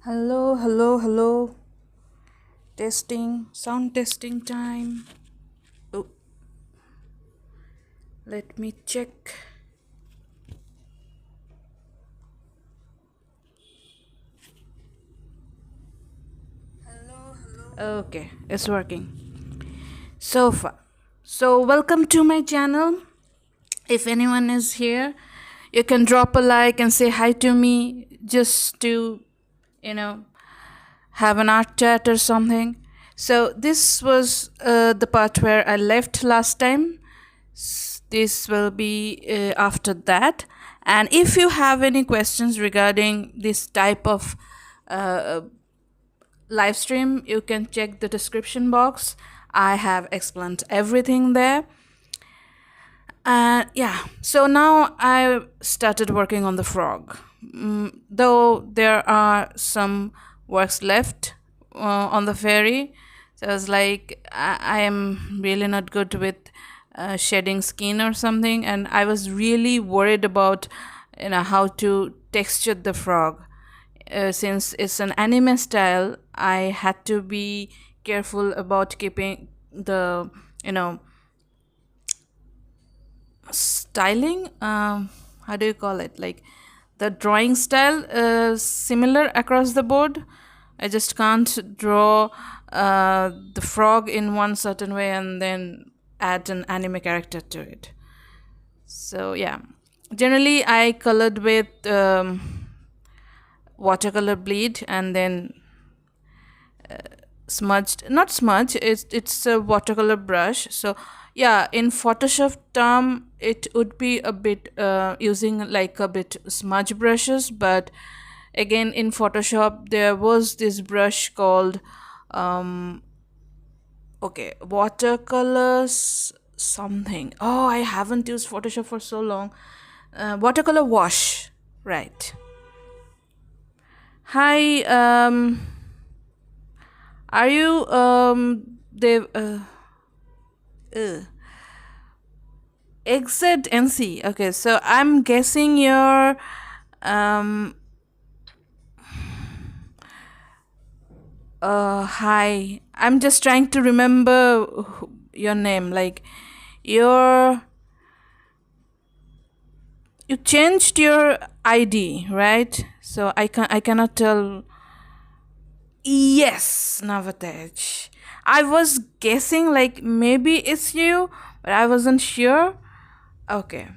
Hello, hello, hello. Testing, sound testing time. Oh, let me check. Okay, it's working. So far. So, welcome to my channel. If anyone is here, you can drop a like and say hi to me just to, you know, have an art chat or something. So, this was the part where I left last time. This will be after that. And if you have any questions regarding this type of uh, live stream, you can check the description box. I have explained everything there. And yeah, so now I started working on the frog. Though there are some works left on the fairy, so I was like, I am really not good with shedding skin or something, and I was really worried about how to texture the frog. Since it's an anime style, I had to be careful about keeping the you know styling, how do you call it, like the drawing style, similar across the board. I just can't draw the frog in one certain way and then add an anime character to it. So yeah, generally I colored with watercolor bleed and then smudged, not smudge, it's a watercolor brush. So yeah, in Photoshop term it would be a bit using like a bit smudge brushes, but again in Photoshop there was this brush called um okay, watercolors something. Oh, I haven't used Photoshop for so long. Watercolor wash, right. Hi, are you they uh, exit NC? Okay, so I'm guessing you're um hi. I'm just trying to remember your name. Like your you changed your ID, right? So I cannot tell. Yes, Navataj. I was guessing like maybe it's you, but I wasn't sure. Okay.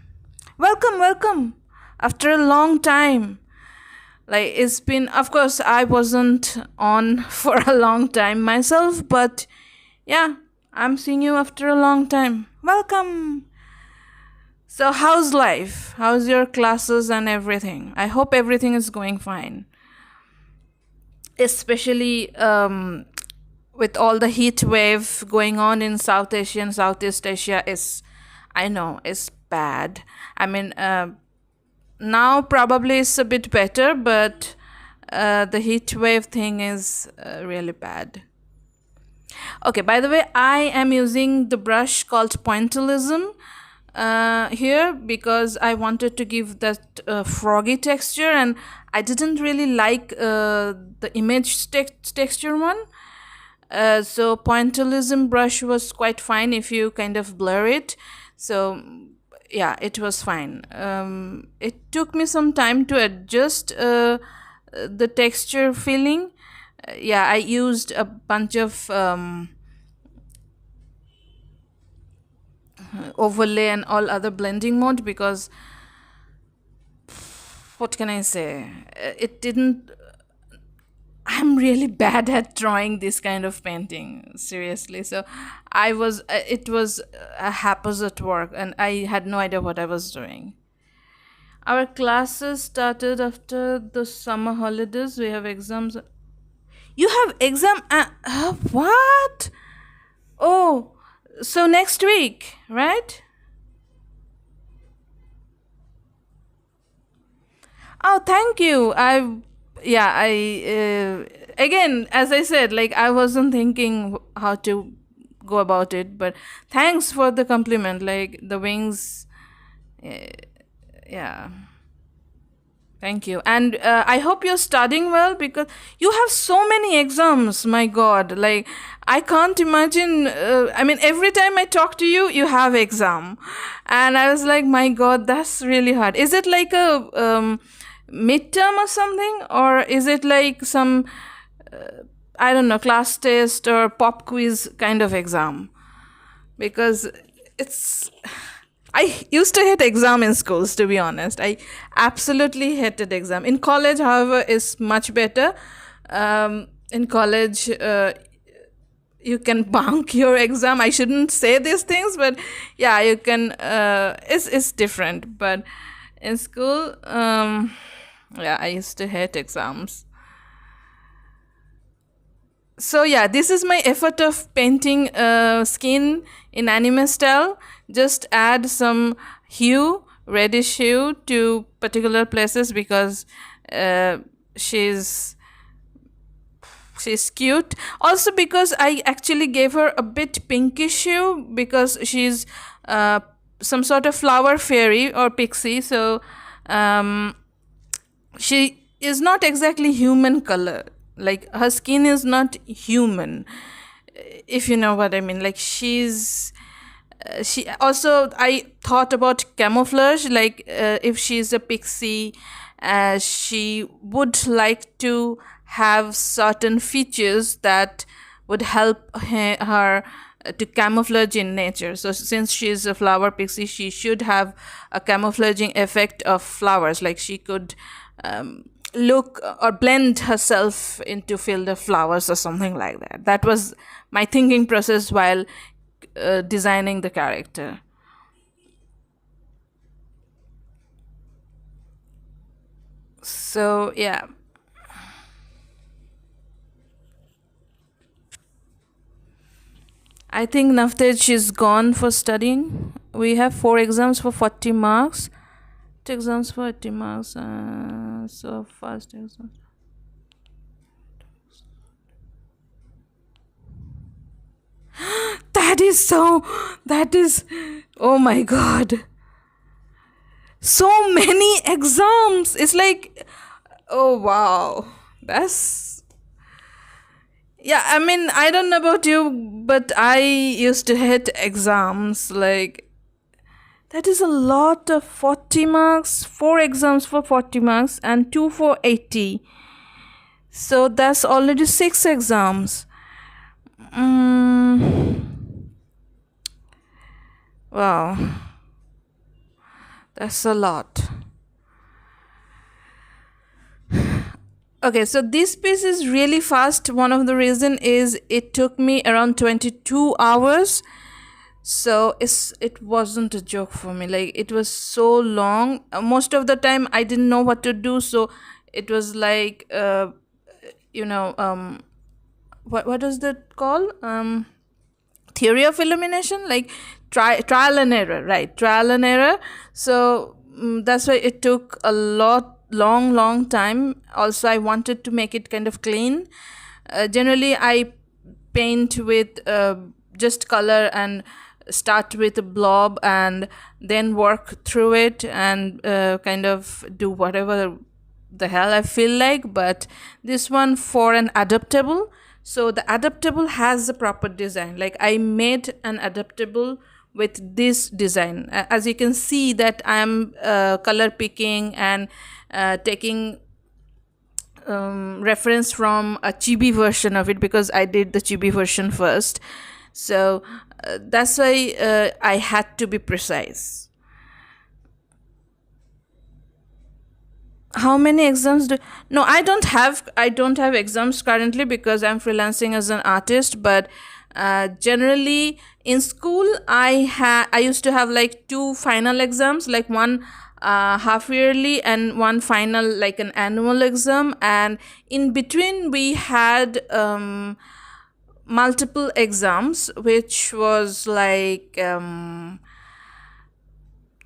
Welcome, welcome. After a long time. Like it's been, of course I wasn't on for a long time myself, but yeah, I'm seeing you after a long time. Welcome. So how's life? How's your classes and everything? I hope everything is going fine. Especially with all the heat wave going on in South Asia and Southeast Asia is, I know, is bad. I mean, now probably it's a bit better, but the heat wave thing is really bad. Okay, by the way, I am using the brush called pointillism here because I wanted to give that froggy texture, and I didn't really like the image texture one. So pointillism brush was quite fine if you kind of blur it. So yeah, it was fine. It took me some time to adjust the texture feeling. Yeah, I used a bunch of overlay and all other blending mode because what can I say? It didn't. I'm really bad at drawing this kind of painting, seriously. So it was a haphazard work, and I had no idea what I was doing. Our classes started after the summer holidays. We have exams. You have exam? What? Oh, so next week, right? Oh, thank you. Again, as I said, like I wasn't thinking how to go about it, but thanks for the compliment. Like the wings, uh, yeah, Thank you. And I hope you're studying well because you have so many exams. My God. Like, I can't imagine. I mean, every time I talk to you, you have exam. And I was like, my God, that's really hard. Is it like a midterm or something? Or is it like some, I don't know, class test or pop quiz kind of exam? Because it's. I used to hate exam in schools, to be honest. I absolutely hated exam. In college, however, is much better. In college, you can bunk your exam. I shouldn't say these things, but yeah, you can. It's different. But in school, yeah, I used to hate exams. So yeah, this is my effort of painting skin in anime style. Just add some hue, reddish hue to particular places because uh, she's she's cute. Also because I actually gave her a bit pinkish hue because she's some sort of flower fairy or pixie. So um, she is not exactly human color. Like her skin is not human, if you know what I mean. Like she also, I thought about camouflage. Like if she's a pixie, she would like to have certain features that would help her to camouflage in nature. So since she's a flower pixie, she should have a camouflaging effect of flowers. Like she could look or blend herself into field of flowers or something like that. That was my thinking process while designing the character. So yeah, I think Navtej is gone for studying. We have 4 exams for 40 marks, 2 exams for 80 marks. So first exam. That is so. That is. Oh my God. So many exams. It's like. Oh wow. That's. Yeah, I mean, I don't know about you, but I used to hate exams. Like, that is a lot of 40 marks. 4 exams for 40 marks and 2 for 80. So that's already 6 exams. Wow, that's a lot. Okay, so this piece is really fast. One of the reason is it took me around 22 hours. So it wasn't a joke for me. Like it was so long. Most of the time I didn't know what to do. So it was like you know what is that called? Theory of illumination, like trial and error, right? Trial and error. So that's why it took a long time. Also I wanted to make it kind of clean. Generally I paint with just color and start with a blob and then work through it and kind of do whatever the hell I feel like. But this one for an adaptable, so the adaptable has a proper design. Like I made an adaptable with this design. As you can see that I'm color picking and taking reference from a chibi version of it because I did the chibi version first. So that's why I had to be precise. How many exams do? No, I don't have exams currently because I'm freelancing as an artist. But generally in school I used to have like 2 final exams, like one half yearly and one final, like an annual exam. And in between we had multiple exams, which was like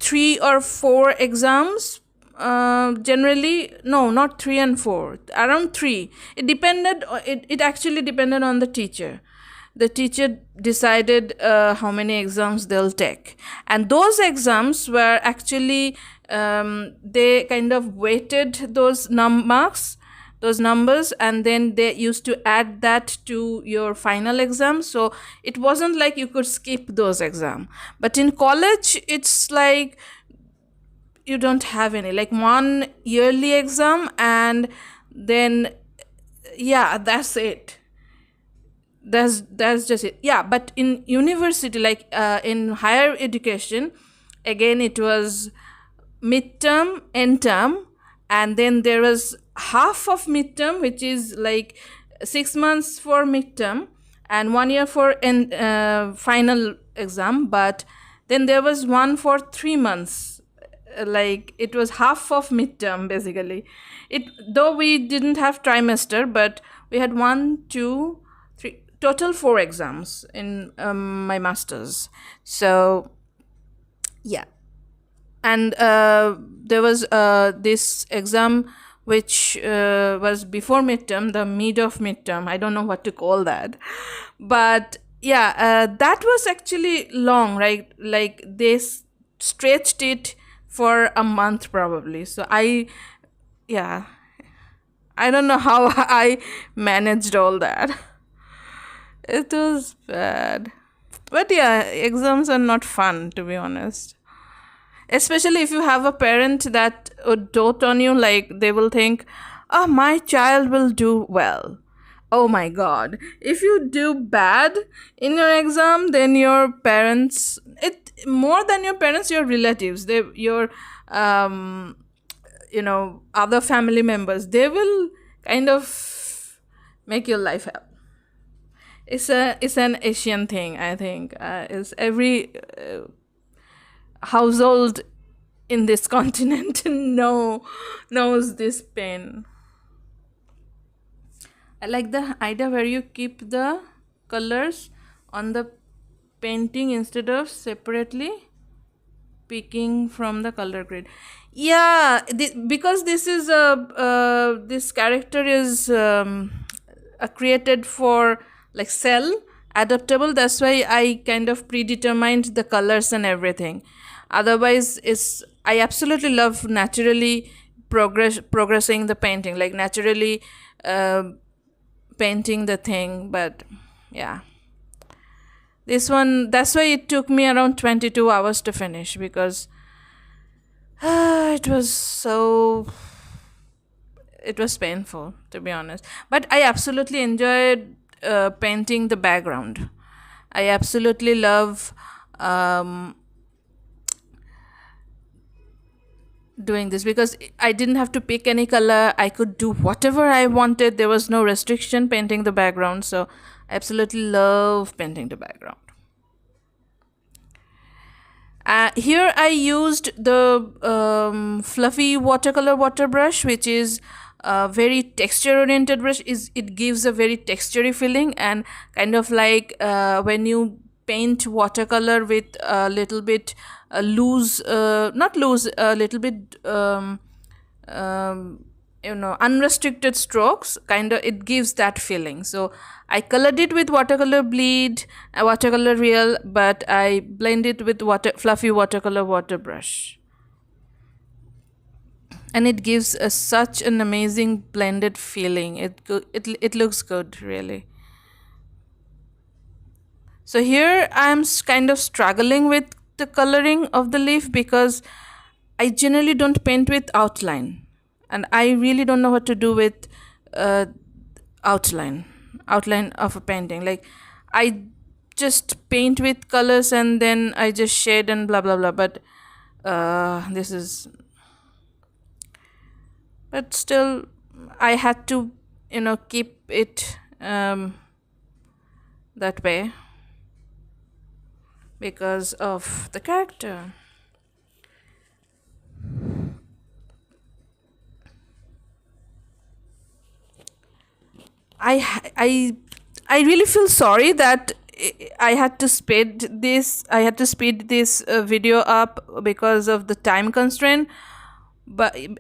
3 or 4 exams. Generally, no, not 3 and 4, around 3. It actually depended on the teacher. The teacher decided how many exams they'll take, and those exams were actually they kind of weighted those marks, those numbers, and then they used to add that to your final exam. So it wasn't like you could skip those exam. But in college, it's like you don't have any, like one yearly exam, and then yeah, that's it. That's just it. Yeah, but in university, like in higher education, again it was midterm, end term, and then there was half of midterm, which is like 6 months for midterm and 1 year for final exam. But then there was one for 3 months, like it was half of midterm basically. It, though we didn't have trimester, but we had 1, 2, 3, total 4 exams in my masters. So yeah, and there was this exam which was before midterm, the mid of midterm, I don't know what to call that. But yeah, that was actually long, right? Like they stretched it for a month probably. So yeah, I don't know how I managed all that. It was bad. But yeah, exams are not fun, to be honest. Especially if you have a parent that would dote on you, like they will think, oh, my child will do well. Oh my god. If you do bad in your exam, then your parents, it more than your parents, your relatives, your other family members, they will kind of make your life hell. It's an Asian thing, I think. It's every household in this continent knows this pain. I like the idea where you keep the colors on the painting instead of separately picking from the color grade. Yeah, because this is this character is created for like cell adaptable. That's why I kind of predetermined the colors and everything. Otherwise, I absolutely love naturally progressing the painting, like naturally painting the thing. But yeah, this one, that's why it took me around 22 hours to finish, because it was painful, to be honest. But I absolutely enjoyed painting the background. I absolutely love doing this, because I didn't have to pick any color. I could do whatever I wanted. There was no restriction painting the background. So I absolutely love painting the background. Here I used the fluffy watercolor water brush, which is a very texture oriented brush. It gives a very textury feeling, and kind of like when you paint watercolor with a little bit loose, not loose, a little bit unrestricted strokes, kind of, it gives that feeling. So I colored it with watercolor bleed, watercolor real, but I blend it with fluffy watercolor water brush, and it gives such an amazing blended feeling. It looks good, really. So here I'm kind of struggling with the coloring of the leaf, because I generally don't paint with outline, and I really don't know what to do with outline of a painting. Like I just paint with colors and then I just shade and blah blah blah. But but still I had to keep it that way because of the character. I really feel sorry that I had to speed this. Video up because of the time constraint,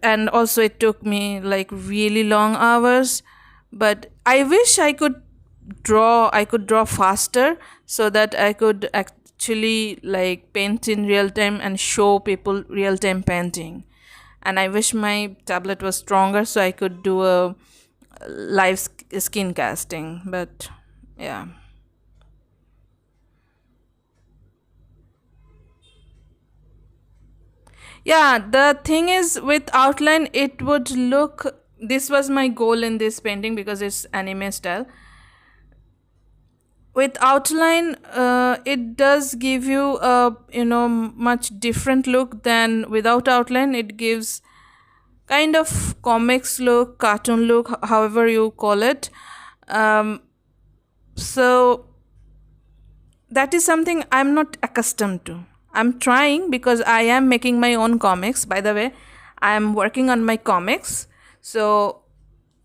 and also it took me like really long hours. But I wish I could draw faster, so that I could actually like paint in real time and show people real time painting. And I wish my tablet was stronger so I could do a live skin casting. But yeah. Yeah, the thing is with outline, it would look. This was my goal in this painting because it's anime style. With outline, it does give you a much different look than without outline. It gives kind of comics look, cartoon look, however you call it. Um, so that is something I'm not accustomed to. I'm trying because I am making my own comics. By the way, I am working on my comics. So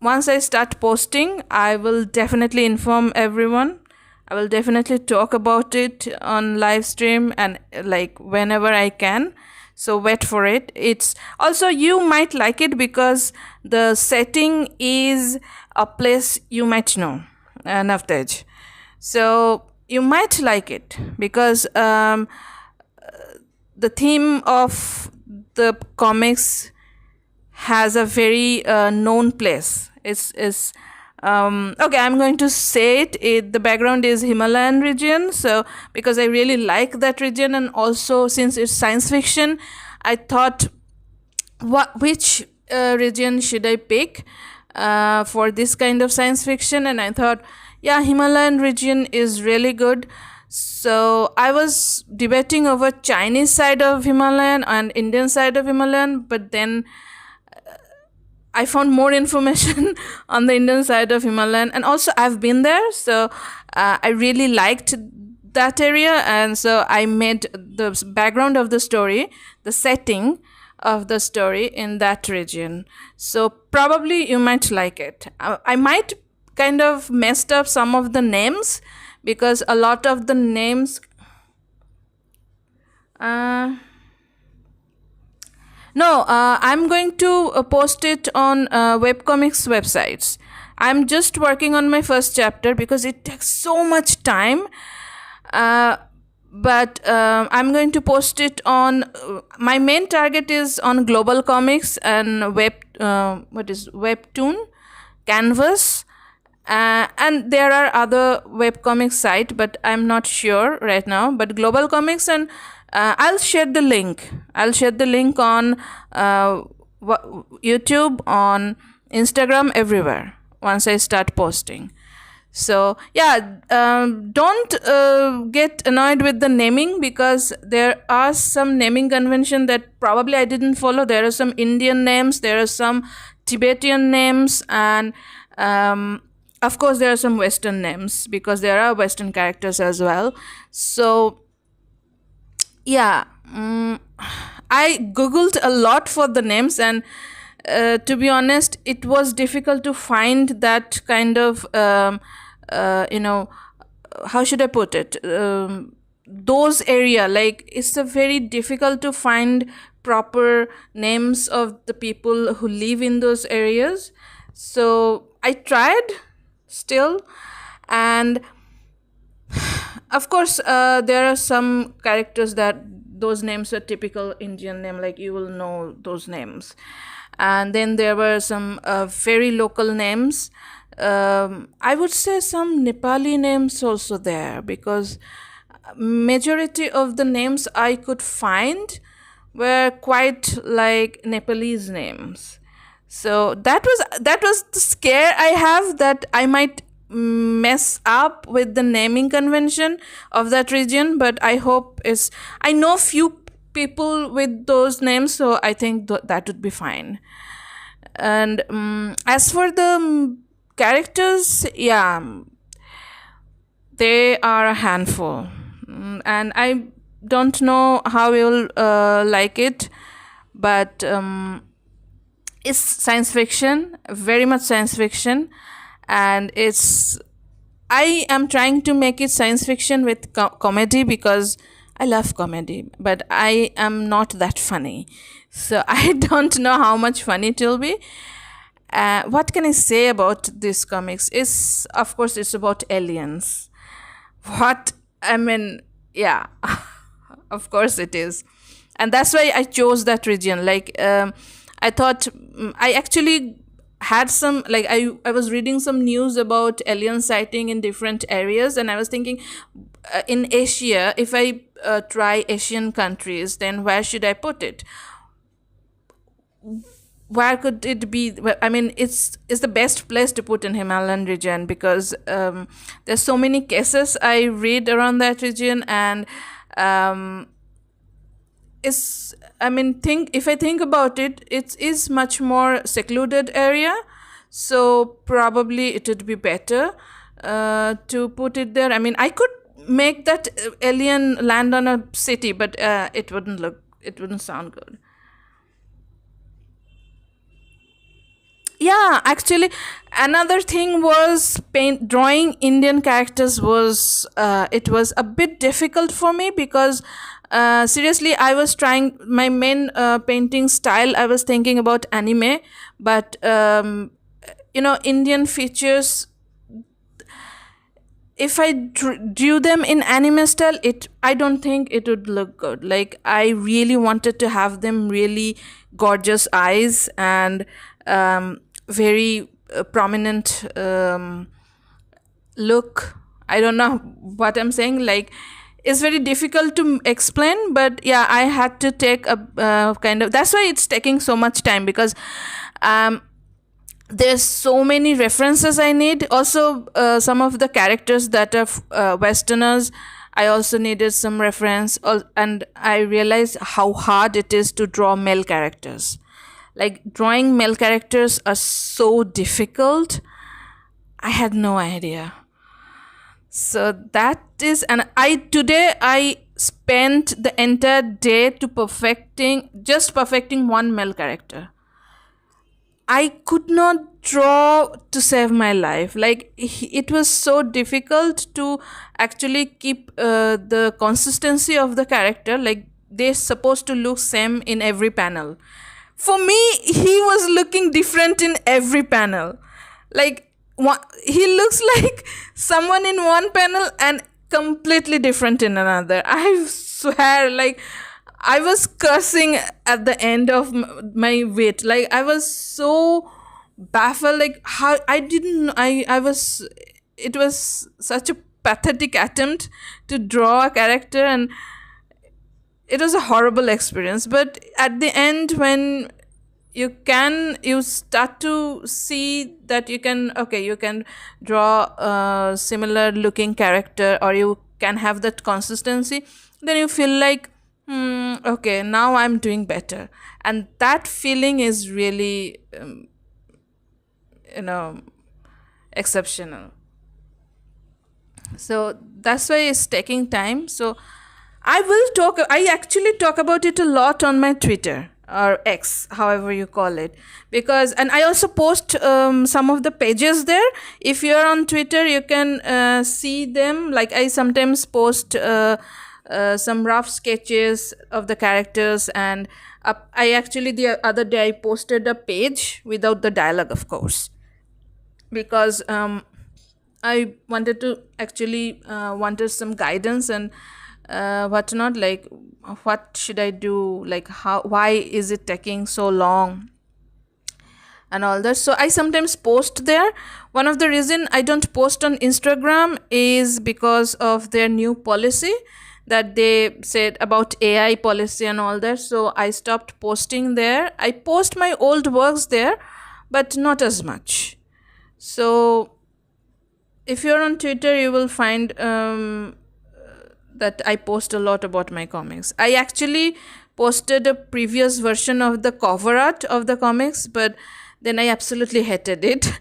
once I start posting, I will definitely inform everyone. I will definitely talk about it on live stream and like whenever I can. So wait for it. It's also, you might like it because the setting is a place you might know, Navtej. So you might like it because the theme of the comics has a very known place. It's okay, I'm going to say the background is Himalayan region. So because I really like that region, and also since it's science fiction, I thought which region should I pick for this kind of science fiction, and I thought, yeah, Himalayan region is really good. So I was debating over Chinese side of Himalayan and Indian side of Himalayan, but then I found more information on the Indian side of Himalayan, and also I've been there, so I really liked that area, and so I made the background of the story, the setting of the story in that region. So probably you might like it. I might kind of messed up some of the names because a lot of the names. No, I'm going to post it on webcomics websites. I'm just working on my first chapter because it takes so much time. But I'm going to post it on. My main target is on Global Comics and Webtoon, Canvas, and there are other webcomics site, but I'm not sure right now. But Global Comics, and I'll share the link. I'll share the link on YouTube, on Instagram, everywhere once I start posting. So yeah, don't get annoyed with the naming because there are some naming convention that probably I didn't follow. There are some Indian names, there are some Tibetan names, and of course there are some Western names because there are Western characters as well. So yeah, I googled a lot for the names, and to be honest, it was difficult to find that kind of how should I put it, those area, like it's a very difficult to find proper names of the people who live in those areas. So I tried still, and of course there are some characters that those names are typical Indian name, like you will know those names. And then there were some very local names. I would say some Nepali names also there, because majority of the names I could find were quite like Nepalese names. So that was the scare I have, that I might mess up with the naming convention of that region. But I hope I know few people with those names, so I think that would be fine. And as for the characters, yeah, they are a handful. And I don't know how you'll like it, but it's science fiction, very much science fiction, and I am trying to make it science fiction with comedy because I love comedy, but I am not that funny. So I don't know how much fun it will be. What can I say about this comics? Of course, it's about aliens. What, I mean, Yeah, of course it is. And that's why I chose that region. Like, I thought, I actually had some, like, I was reading some news about alien sighting in different areas, and I was thinking, in Asia, if I try Asian countries, then where should I put it? Where could it be? I mean, it's the best place to put in Himalayan region, because there's so many cases I read around that region. And um, it's, I mean, think if I think about it, it is much more secluded area, so probably it would be better to put it there. I mean, I could make that alien land on a city, but it wouldn't sound good. Yeah, actually, another thing was paint drawing Indian characters was, it was a bit difficult for me, because seriously, I was trying my main painting style, I was thinking about anime. But Indian features, if I drew them in anime style, it I don't think it would look good. Like, I really wanted to have them really gorgeous eyes, and very prominent look. I don't know what I'm saying. Like, it's very difficult to explain, but yeah, I had to take a kind of. That's why it's taking so much time, because um, there's so many references I need. Also, some of the characters that are Westerners, I also needed some reference. And I realized how hard it is to draw male characters. Like, drawing male characters are so difficult. I had no idea. So that is, and I spent the entire day to perfecting one male character. I could not draw to save my life. Like, it was so difficult to actually keep the consistency of the character. Like, they're supposed to look same in every panel. For me, he was looking different in every panel. Like, he looks like someone in one panel and completely different in another. I swear, like, I was cursing at the end of my wait. Like, I was so baffled. Like, how I didn't. I was. It was such a pathetic attempt to draw a character, and it was a horrible experience. But at the end, when you start to see that you can draw a similar looking character, or you can have that consistency, then you feel like, okay, now I'm doing better. And that feeling is really you know exceptional. So that's why it's taking time. So I actually talk about it a lot on my Twitter, or X, however you call it. Because, and I also post some of the pages there. If you're on Twitter, you can see them. Like, I sometimes post some rough sketches of the characters. And I actually, the other day, I posted a page without the dialogue, of course, because I wanted to actually wanted some guidance and whatnot. Like, what should I do? Like, why is it taking so long? And all that. So I sometimes post there. One of the reason I don't post on Instagram is because of their new policy that they said about AI policy and all that. So I stopped posting there. I post my old works there, but not as much. So if you're on Twitter, you will find that I post a lot about my comics. I actually posted a previous version of the cover art of the comics, but then I absolutely hated it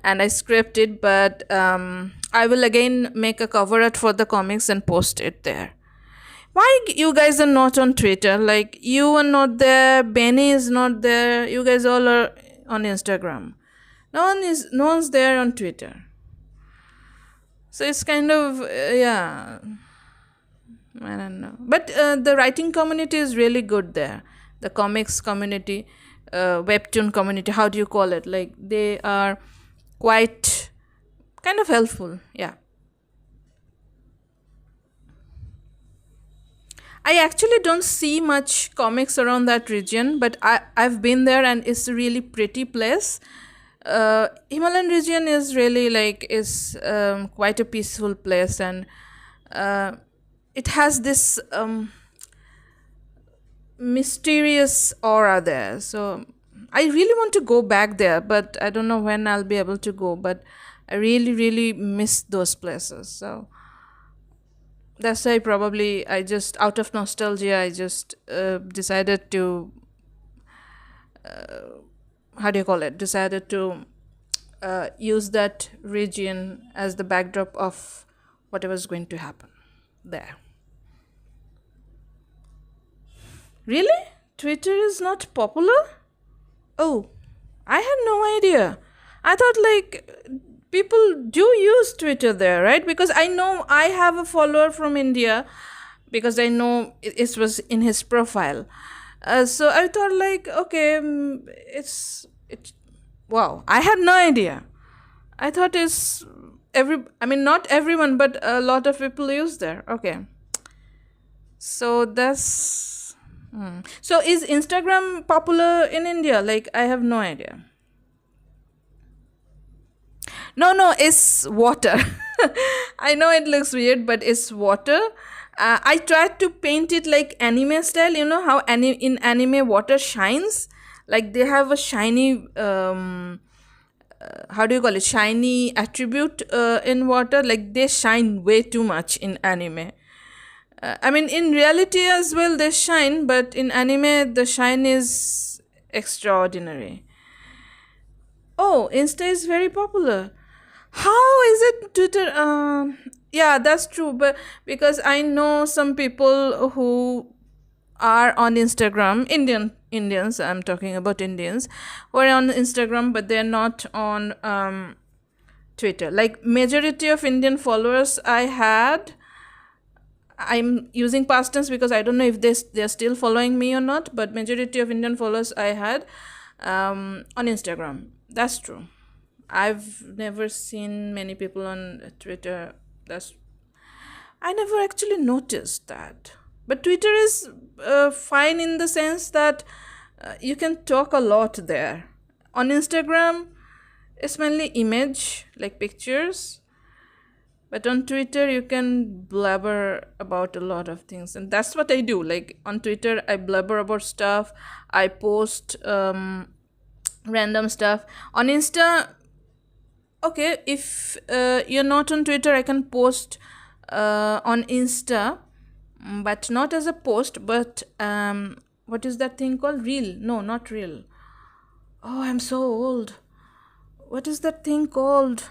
and I scrapped it. But I will again make a cover art for the comics and post it there. Why you guys are not on Twitter? Like, you are not there, Benny is not there, you guys all are on Instagram. No one's there on Twitter. So it's kind of yeah, I don't know. But the writing community is really good there. The comics community, webtoon community, how do you call it? Like, they are quite kind of helpful. Yeah. I actually don't see much comics around that region, but I've been there and it's a really pretty place. Himalayan region is really like is quite a peaceful place, and uh, it has this mysterious aura there. So I really want to go back there, but I don't know when I'll be able to go. But I really, really miss those places. So that's why probably I just out of nostalgia I just decided to how do you call it decided to use that region as the backdrop of whatever is going to happen there. Really? Twitter is not popular? Oh, I had no idea. I thought like people do use Twitter there, right? Because I know I have a follower from India because I know it was in his profile. So I thought like, okay, it's wow. I had no idea. I thought it's I mean, not everyone, but a lot of people use there. Okay. So that's. So is Instagram popular in India? Like, I have no idea. No, no, it's water. I know it looks weird, but it's water. I tried to paint it like anime style. You know how in anime water shines? Like they have a shiny, how do you call it? Shiny attribute in water. Like they shine way too much in anime. I mean, in reality as well, they shine, but in anime, the shine is extraordinary. Oh, Insta is very popular. How is it Twitter? Yeah, that's true. But because I know some people who are on Instagram, Indians. I'm talking about Indians who are on Instagram, but they're not on Twitter. Like majority of Indian followers I had. I'm using past tense because I don't know if they're still following me or not. But majority of Indian followers I had on Instagram. That's true. I've never seen many people on Twitter. That's I never actually noticed that. But Twitter is fine in the sense that you can talk a lot there. On Instagram, it's mainly image, like pictures. But on Twitter, you can blabber about a lot of things. And that's what I do. Like on Twitter, I blabber about stuff. I post random stuff. On Insta, okay, if you're not on Twitter, I can post on Insta, but not as a post, but what is that thing called? Reel? No, not reel. Oh, I'm so old. What is that thing called?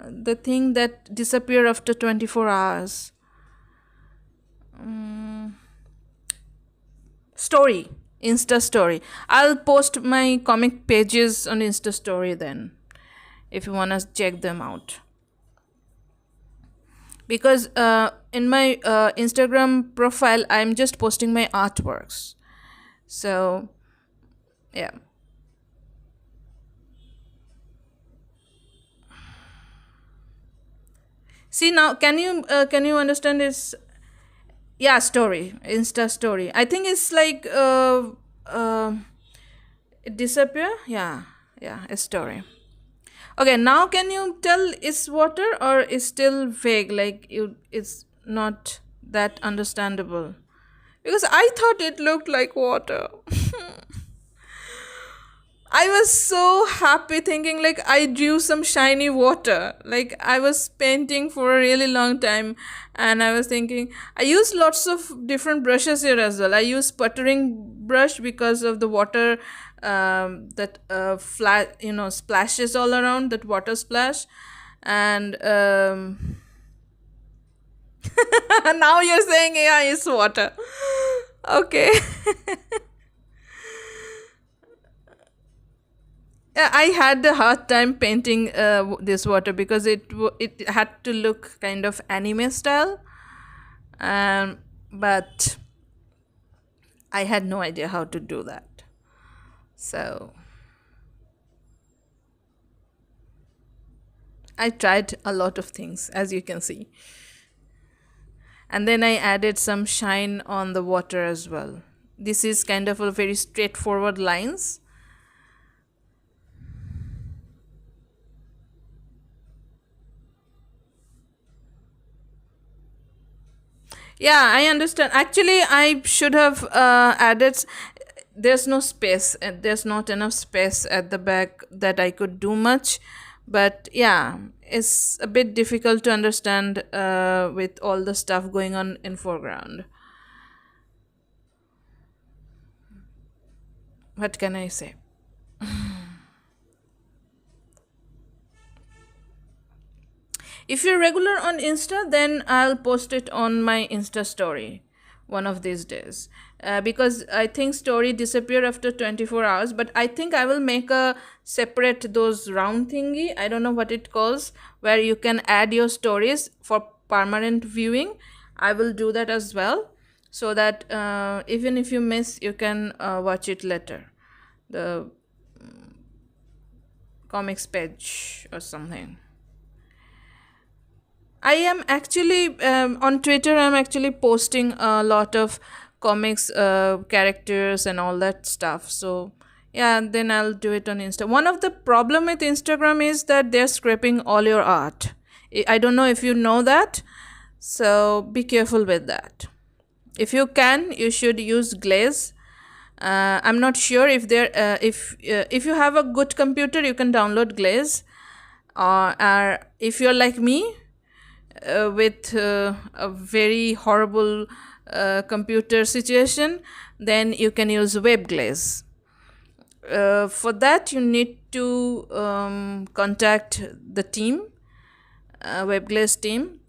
The thing that disappear after 24 hours. Story. Insta story. I'll post my comic pages on Insta story then, if you want to check them out. Because in my Instagram profile, I'm just posting my artworks. So, yeah. See now, can you understand this? Yeah, story, Insta story. I think it's like it disappear. Yeah, yeah, a story. Okay, now can you tell it's water or is still vague? Like it's not that understandable because I thought it looked like water. I was so happy thinking like I drew some shiny water. Like I was painting for a really long time and I was thinking I used lots of different brushes here as well. I used sputtering brush because of the water that flat splashes all around that water splash and now you're saying yeah it's water. Okay. I had a hard time painting this water because it had to look kind of anime style, but I had no idea how to do that. So I tried a lot of things, as you can see. And then I added some shine on the water as well. This is kind of a very straightforward lines. Yeah, I understand. Actually, I should have added. There's no space, and there's not enough space at the back that I could do much. But yeah, it's a bit difficult to understand with all the stuff going on in foreground. What can I say? If you're regular on Insta, then I'll post it on my Insta story one of these days. Because I think story disappear after 24 hours, but I think I will make a separate those round thingy. I don't know what it calls, where you can add your stories for permanent viewing. I will do that as well, so that even if you miss, you can watch it later. The comics page or something. I am actually on Twitter. I'm actually posting a lot of comics characters and all that stuff. So yeah, then I'll do it on Insta. One of the problem with Instagram is that they're scraping all your art. I don't know if you know that. So be careful with that. If you can, you should use Glaze. I'm not sure if you have a good computer, you can download Glaze. Or if you're like me, with a very horrible computer situation, then you can use WebGlaze. For that, you need to contact the team. WebGlaze team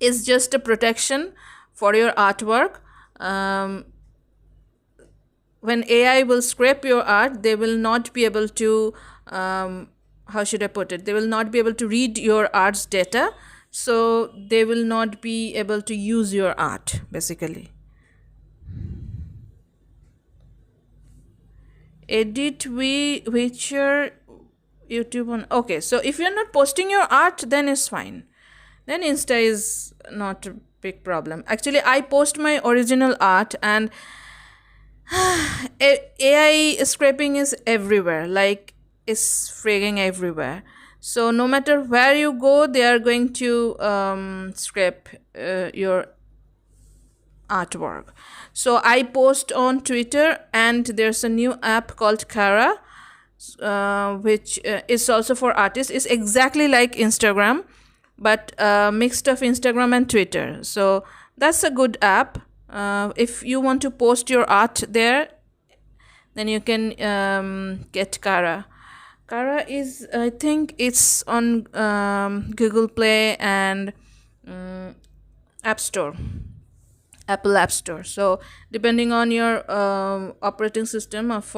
is just a protection for your artwork. When AI will scrape your art, they will not be able to, how should I put it? They will not be able to read your art's data, so they will not be able to use your art, basically. Edit which your YouTube on. Okay, so if you're not posting your art, then it's fine. Then Insta is not a big problem. Actually, I post my original art, and AI scraping is everywhere. Like, it's frigging everywhere. So no matter where you go, they are going to scrape your artwork. So I post on Twitter, and there's a new app called Kara, which is also for artists. It's exactly like Instagram, but mixed of Instagram and Twitter. So that's a good app. If you want to post your art there, then you can get Kara. Kara is, I think it's on Google Play and App Store, Apple App Store. So depending on your operating system of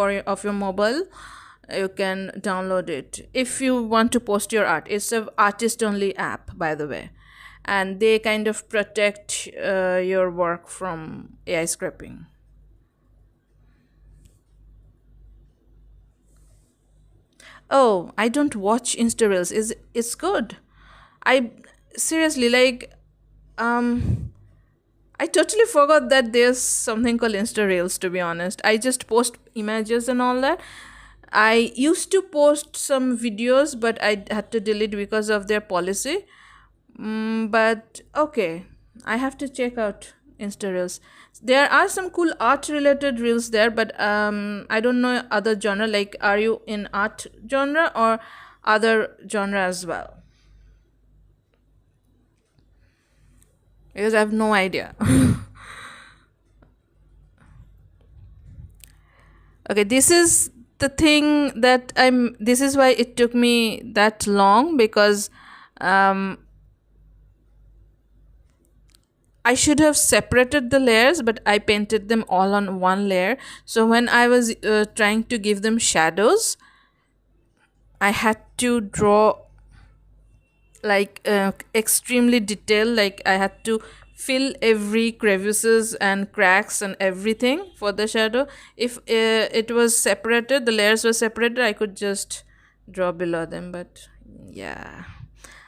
your mobile, you can download it if you want to post your art. It's an artist only app, by the way, and they kind of protect your work from AI scraping. Oh, I don't watch Insta Reels. It's good. I seriously, like, I totally forgot that there's something called Insta Reels, to be honest. I just post images and all that. I used to post some videos, but I had to delete because of their policy. But okay, I have to check out Insta Reels. There are some cool art related reels there, but I don't know other genre. Like, are you in art genre or other genre as well? Because I have no idea. Okay, this is the thing that this is why it took me that long, because I should have separated the layers, but I painted them all on one layer. So when I was trying to give them shadows, I had to draw like extremely detailed. Like, I had to fill every crevices and cracks and everything for the shadow. If it was separated, the layers were separated, I could just draw below them. But yeah,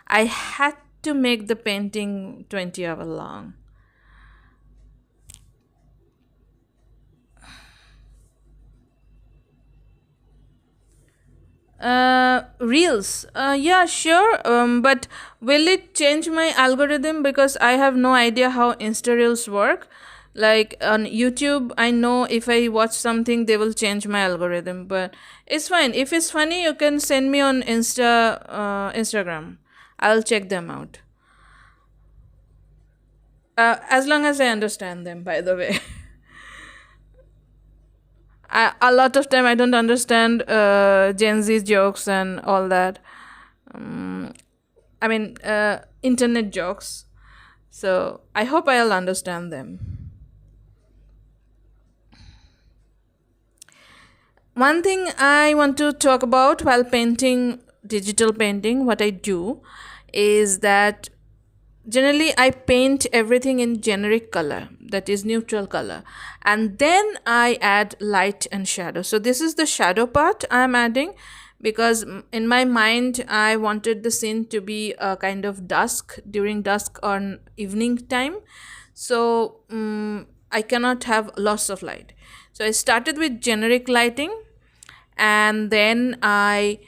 I had to make the painting 20 hour long. Reels. Yeah, sure. But will it change my algorithm? Because I have no idea how Insta Reels work. Like on YouTube, I know if I watch something, they will change my algorithm. But it's fine. If it's funny, you can send me on Instagram. I'll check them out. As long as I understand them, by the way. A lot of time I don't understand Gen Z jokes and all that. I mean, internet jokes. So I hope I'll understand them. One thing I want to talk about while painting digital painting, what I do is that generally I paint everything in generic color, that is neutral color, and then I add light and shadow. So this is the shadow part I'm adding, because in my mind I wanted the scene to be a kind of dusk, during dusk or evening time. So I cannot have lots of light. So I started with generic lighting, and then I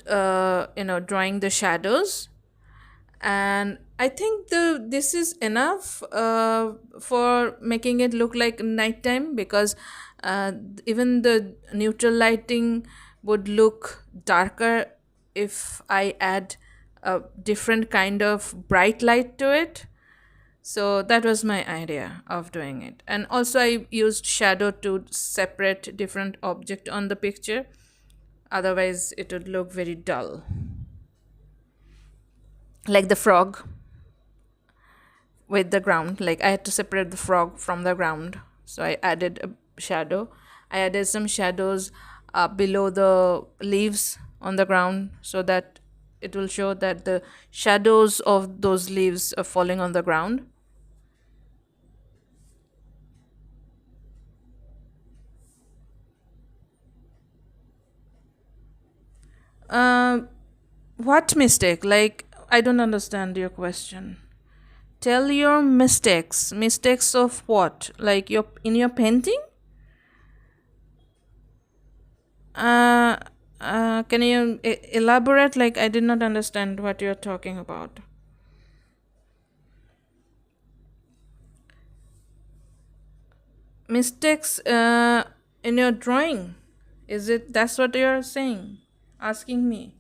drawing the shadows. And I think this is enough for making it look like nighttime, because even the neutral lighting would look darker if I add a different kind of bright light to it. So that was my idea of doing it. And also I used shadow to separate different object on the picture, otherwise it would look very dull, like the frog with the ground. Like I had to separate the frog from the ground, so I added a shadow. I added some shadows below the leaves on the ground, so that it will show that the shadows of those leaves are falling on the ground. uh, what mistake? Like, I don't understand your question. Tell your mistakes of what? Like your in your painting? uh, can you elaborate? Like, I did not understand what you're talking about. Mistakes in your drawing? Is it that's what you're saying? Asking me?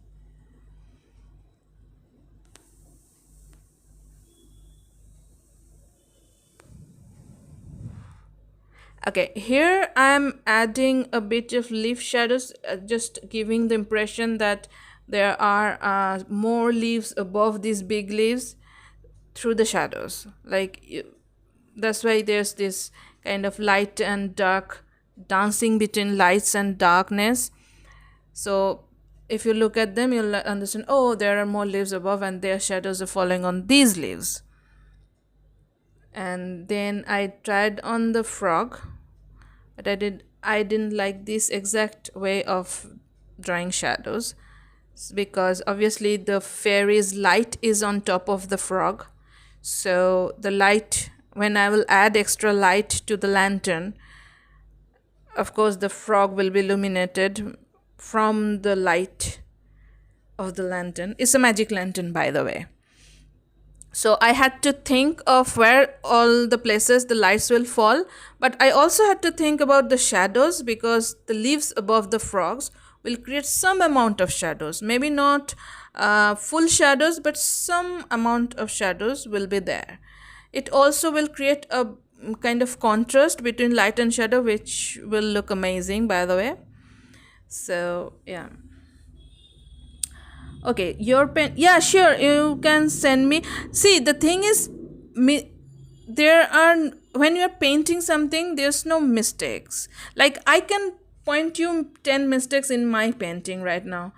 Okay, here I'm adding a bit of leaf shadows, just giving the impression that there are more leaves above these big leaves through the shadows. Like, that's why there's this kind of light and dark dancing between lights and darkness. So if you look at them, you'll understand, oh, there are more leaves above and their shadows are falling on these leaves. And then I tried on the frog, but I didn't like this exact way of drawing shadows, because obviously the fairy's light is on top of the frog. So the light, when I will add extra light to the lantern, of course the frog will be illuminated from the light of the lantern. It's a magic lantern, by the way. So I had to think of where all the places the lights will fall, but I also had to think about the shadows, because the leaves above the frogs will create some amount of shadows. Maybe not full shadows, but some amount of shadows will be there. It also will create a kind of contrast between light and shadow, which will look amazing, by the way. So yeah. Okay, your pen. Yeah, sure. You can send me. See, the thing is, me. There are, when you're painting something, there's no mistakes. Like, I can point you 10 mistakes in my painting right now,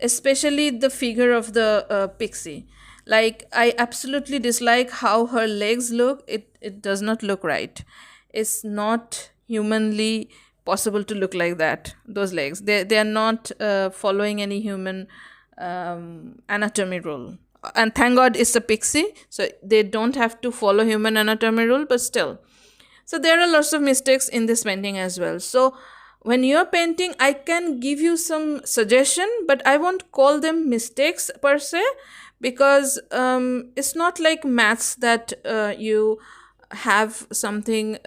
especially the figure of the pixie. Like, I absolutely dislike how her legs look. It does not look right. It's not humanly possible to look like that. Those legs, they are not following any human anatomy rule. And thank god it's a pixie, so they don't have to follow human anatomy rule, but still. So there are lots of mistakes in this painting as well. So when you're painting, I can give you some suggestion, but I won't call them mistakes per se, because it's not like maths that you have something,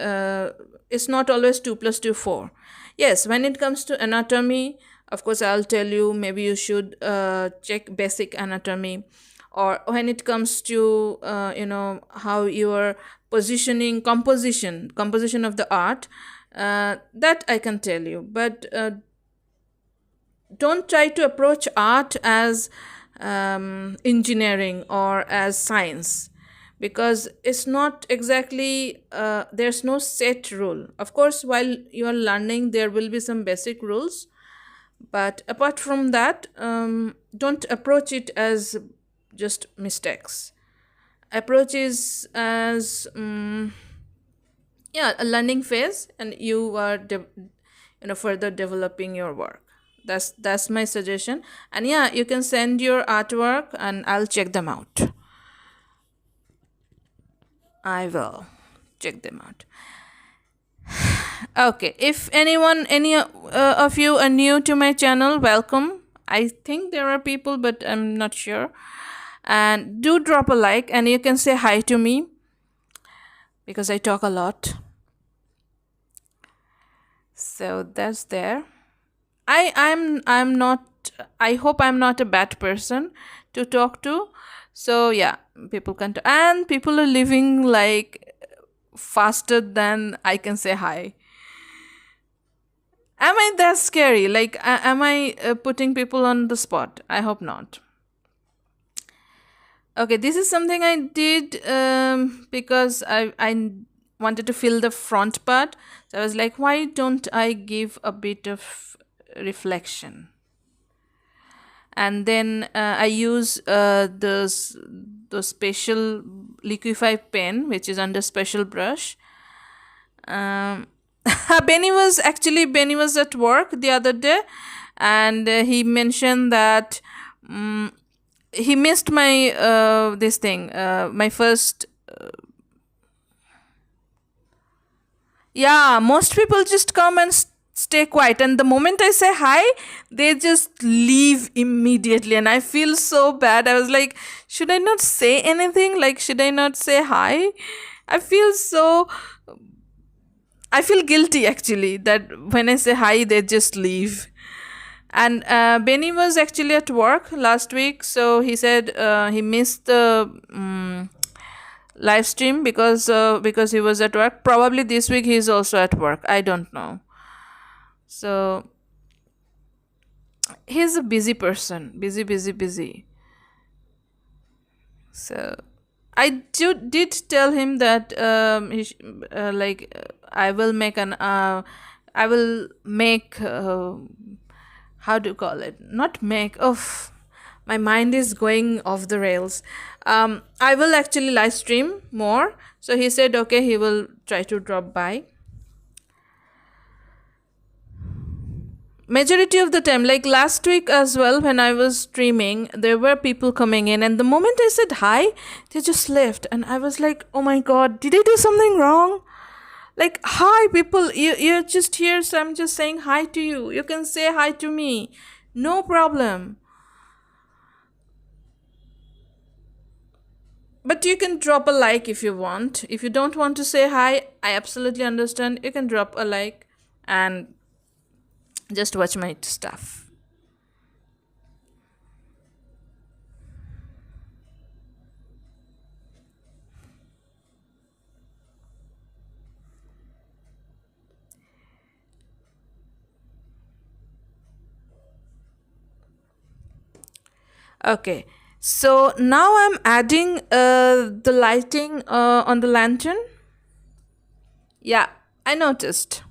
it's not always 2 plus 2 4. Yes, when it comes to anatomy, of course I'll tell you maybe you should check basic anatomy. Or when it comes to how your positioning, composition of the art, that I can tell you. But don't try to approach art as engineering or as science, because it's not exactly, there's no set rule. Of course, while you are learning, there will be some basic rules, but apart from that, don't approach it as just mistakes. Approach is as a learning phase, and you are further developing your work. That's my suggestion. And yeah, you can send your artwork and I'll check them out. I will check them out. Okay, if any of you are new to my channel, welcome. I think there are people, but I'm not sure. And do drop a like, and you can say hi to me, because I talk a lot. So that's there. I'm not, I hope I'm not a bad person to talk to. So yeah, people can and people are living like faster than I can say hi. Am I that scary? Like, am I putting people on the spot? I hope not. Okay, this is something I did because I wanted to fill the front part. So I was like, why don't I give a bit of reflection? And then I use the special liquify pen, which is under special brush. Benny was at work the other day, and he mentioned that he missed my my first. Yeah, most people just come and stay quiet, and the moment I say hi, they just leave immediately, and I feel so bad. I was like, should I not say anything? Like, should I not say hi? I feel guilty actually that when I say hi, they just leave. And Benny was actually at work last week, so he said he missed the live stream because he was at work. Probably this week he's also at work. I don't know. So he's a busy person, busy. So I did tell him that I will make how do you call it? Not make. Oh, my mind is going off the rails. I will actually live stream more. So he said, okay, he will try to drop by. Majority of the time, like last week as well, when I was streaming, there were people coming in, and the moment I said hi, they just left, and I was like, oh my god, did I do something wrong? Like, hi people, you're just here, so I'm just saying hi to you. You can say hi to me, no problem. But you can drop a like if you want. If you don't want to say hi, I absolutely understand. You can drop a like and just watch my stuff. Okay, so now I'm adding the lighting on the lantern. Yeah, I noticed.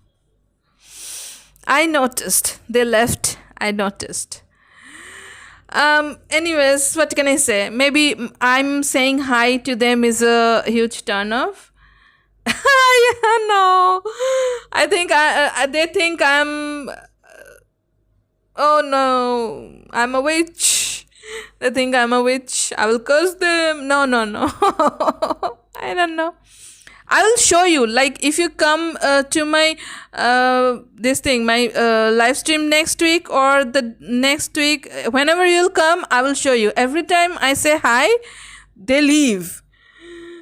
They left. I noticed. Anyways, what can I say? Maybe I'm saying hi to them is a huge turnoff. Yeah, no. I think they think I'm. Oh no, I'm a witch. They think I'm a witch. I will curse them. No. I don't know. I will show you. Like if you come to my this thing, my live stream next week or the next week, whenever you'll come, I will show you. Every time I say hi, they leave.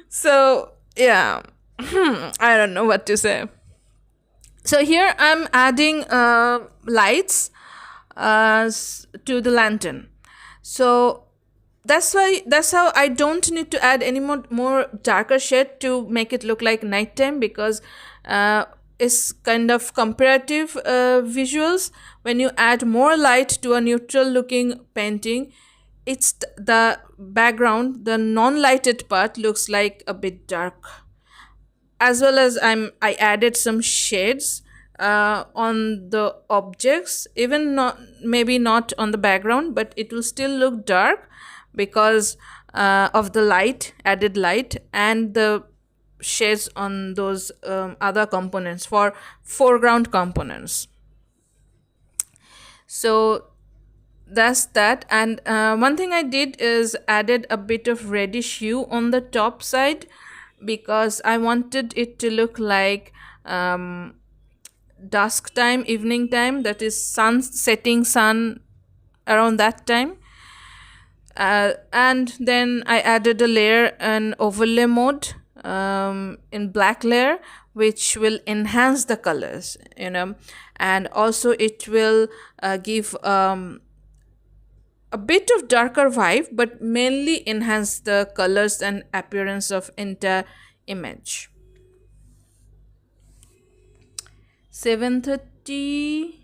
So yeah, I don't know what to say. So here I'm adding lights to the lantern. So that's how I don't need to add any more darker shade to make it look like nighttime, because it's kind of comparative visuals. When you add more light to a neutral looking painting, it's the background, the non-lighted part looks like a bit dark. As well as I added some shades on the objects, even not maybe not on the background, but it will still look dark because of the light, added light, and the shades on those other components for foreground components. So that's that. And one thing I did is added a bit of reddish hue on the top side, because I wanted it to look like dusk time, evening time, that is setting sun around that time. And then I added a layer, an overlay mode in black layer, which will enhance the colors, and also it will give a bit of darker vibe, but mainly enhance the colors and appearance of entire image. 7:30.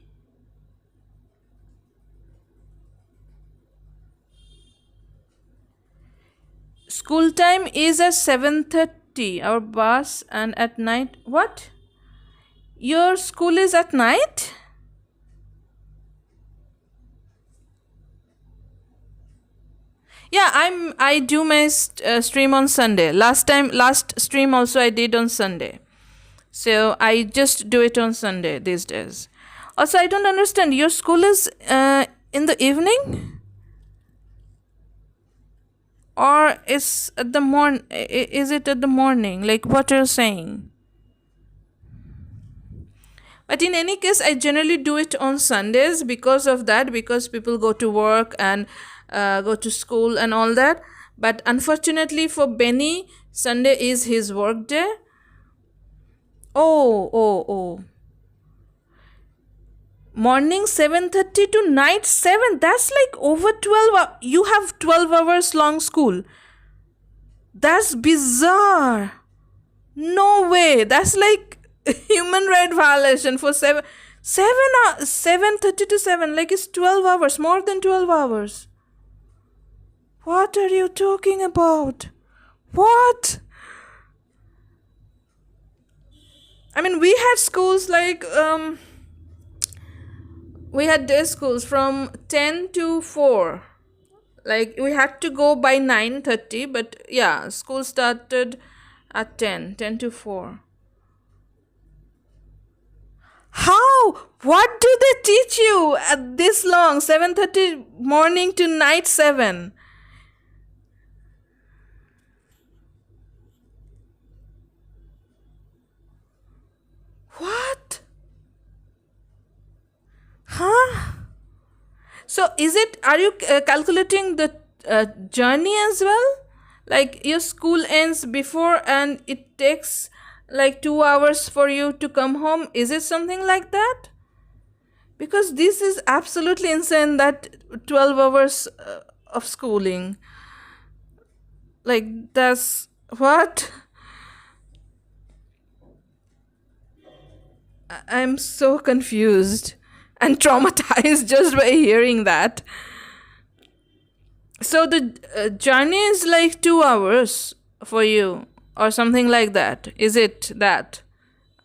School time is at 7:30, our bus, and at night. What? Your school is at night? Yeah, I do my stream on Sunday. Last stream also I did on Sunday. So I just do it on Sunday these days. Also, I don't understand. Your school is in the evening, or is at the morning? Is it at the morning? Like what you're saying? But in any case, I generally do it on Sundays because of that, because people go to work and go to school and all that. But unfortunately for Benny, Sunday is his work day. Oh. Morning 7:30 to night 7. That's like over 12. You have 12 hours long school. That's bizarre. No way. That's like human right violation for 7:30 to 7. Like it's 12 hours, more than 12 hours. What are you talking about? What? I mean, we had schools like we had day schools from 10 to 4. Like we had to go by 9:30, but yeah, school started at 10 to 4. How? What do they teach you at this long? 7:30 morning to night 7. What? Huh? So are you calculating the journey as well? Like your school ends before and it takes like 2 hours for you to come home. Is it something like that? Because this is absolutely insane, that 12 hours of schooling. Like that's what? I'm so confused and traumatized just by hearing that. So the journey is like 2 hours for you or something like that. Is it that?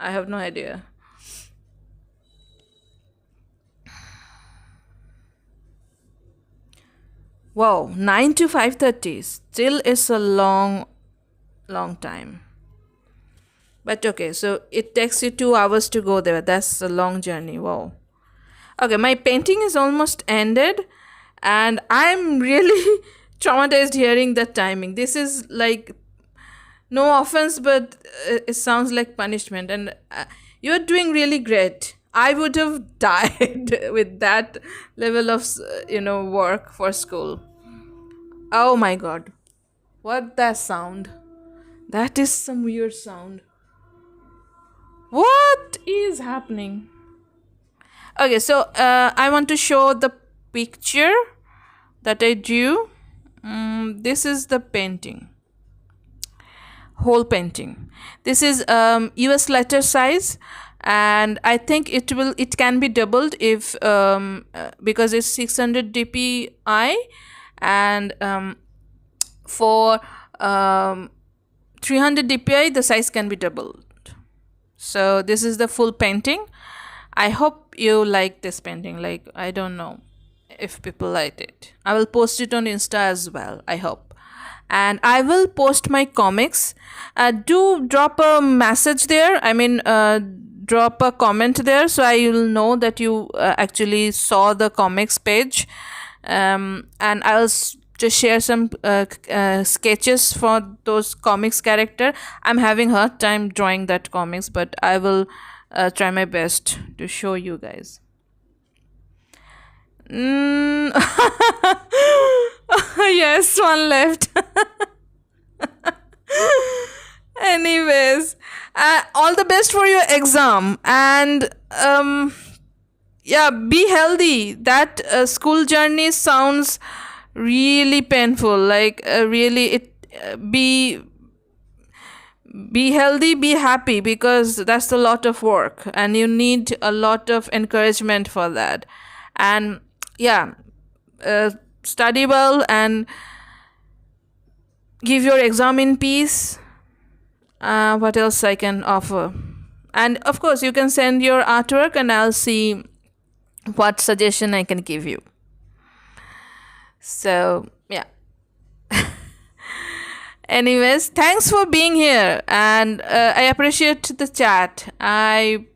I have no idea. Wow, 9 to 5:30 still is a long time. But okay, so it takes you 2 hours to go there. That's a long journey. Wow. Okay, my painting is almost ended and I'm really traumatized hearing the timing. This is like No offense, but it sounds like punishment. And you're doing really great. I would have died with that level of, work for school. Oh my god. What that sound? That is some weird sound. What is happening? Okay, so I want to show the picture that I drew. This is the painting, whole painting. This is US letter size, and I think it can be doubled if because it's 600 dpi, and for 300 dpi the size can be doubled. So this is the full painting. I hope you like this painting. Like, I don't know if people liked it. I will post it on Insta as well, I hope. And I will post my comics. Do drop a message there. I mean, drop a comment there so I will know that you actually saw the comics page. And I'll just share some sketches for those comics character. I'm having hard time drawing that comics, but I will try my best to show you guys. Yes, one left. Anyways, all the best for your exam, and yeah, be healthy. That school journey sounds really painful. Like really, be healthy, be happy, because that's a lot of work and you need a lot of encouragement for that. And yeah, study well and give your exam in peace. What else I can offer? And of course, you can send your artwork and I'll see what suggestion I can give you. So yeah. Anyways, thanks for being here, and I appreciate the chat. I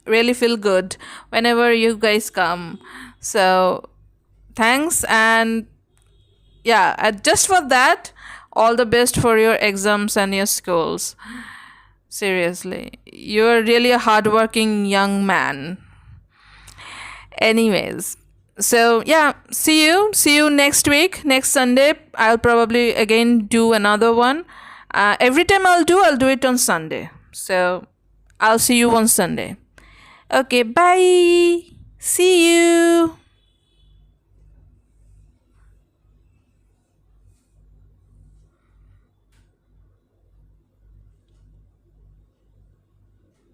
really feel good whenever you guys come. So thanks, and yeah, just for that, all the best for your exams and your schools. Seriously, you're really a hardworking young man. Anyways, so yeah, see you next week, next Sunday. I'll probably again do another one. Every time I'll do it on Sunday. So I'll see you on Sunday. Okay, bye. See you.